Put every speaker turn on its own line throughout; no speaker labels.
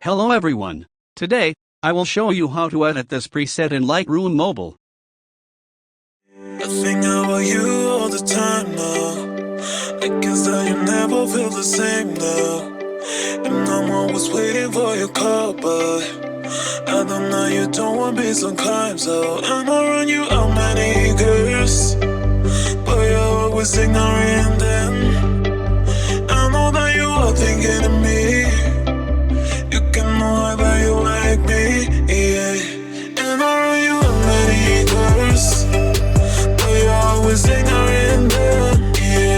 Hello everyone. Today, I will show you how to edit this preset in Lightroom Mobile.
I think about you all the time now. I guess that you never feel the same now. And I'm always waiting for your call, but I don't know, you don't want me sometimes. So I'm around you how many girls, but you're always ignoring them. I know that you are thinking of me. You can know that you like me, yeah. And around you how many girls, but you're always ignoring them, yeah.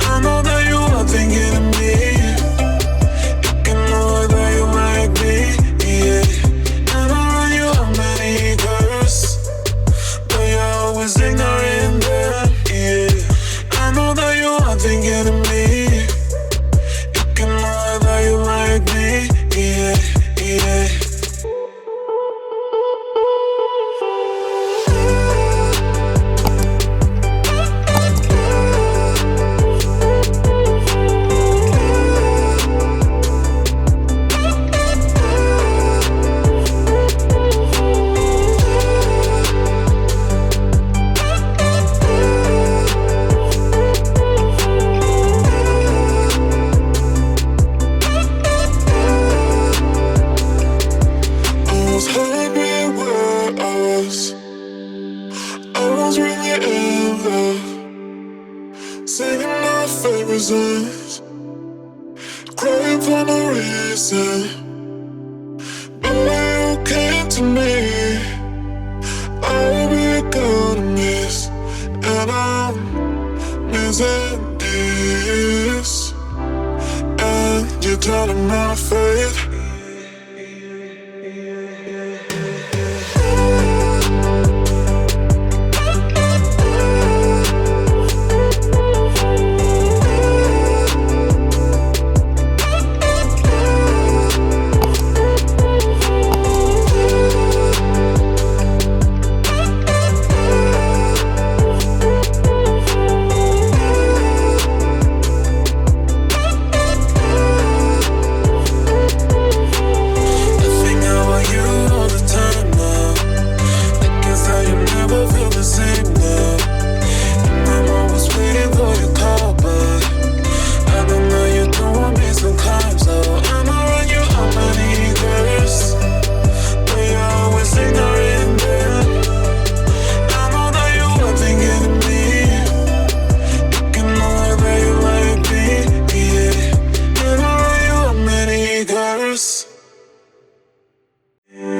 I know that you are thinking of me. You can know that you like me, yeah. And around you how many girls, but you're always ignoring them, yeah. I know that you are thinking of me. You can know that you like me, yeah, yeah. Singing my favorite songs, crying for no reason. But when you came to me, I'll be gonna miss, and I'm missing this. And you're telling my faith.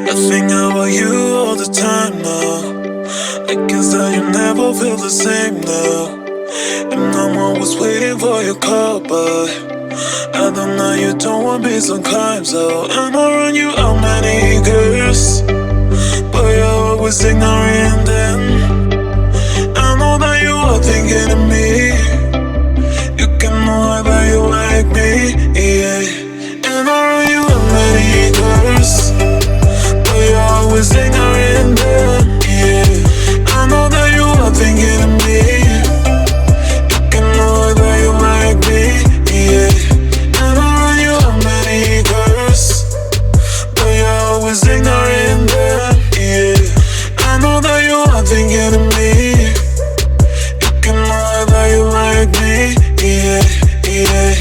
I think about you all the time now. I guess that you never feel the same now. And I'm always waiting for your call, but I don't know, you don't want me sometimes. So I'm around you how many girls, but you're always ignoring them. I know that you are thinking of me. You can know that you like me, yeah. And around you how many girls, you're always ignoring them, yeah. I know that you are thinking of me. You can know that you like me, yeah. And around you how many girls, but you're always ignoring them, yeah. I know that you are thinking of me. You can know that you like me, yeah, yeah.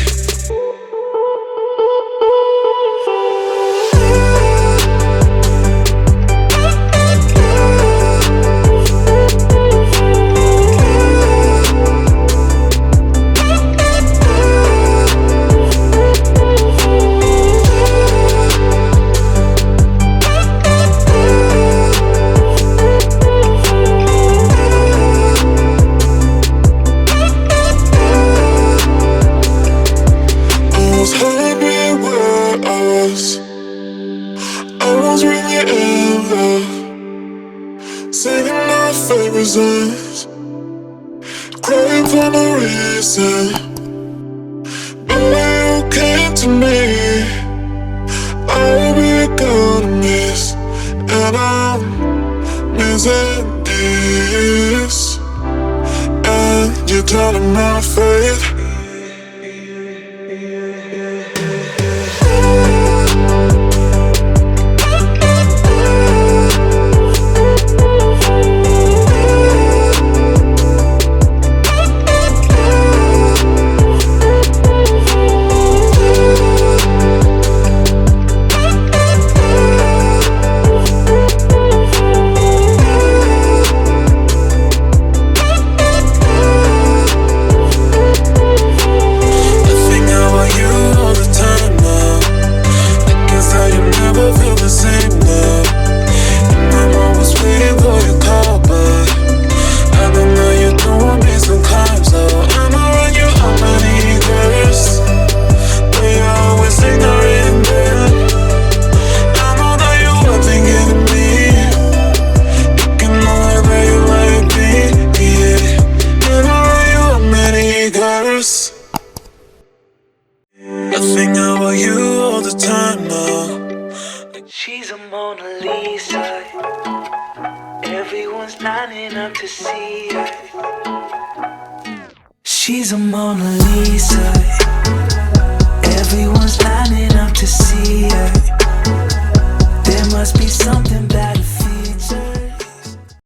Singing my favorite songs, crying for no reason. But when you came to me, I'll be gonna miss, and I'm missing this. And you're telling my faith. think about you all the time now.
She's a Mona Lisa. Everyone's lining up to see her. She's a Mona Lisa.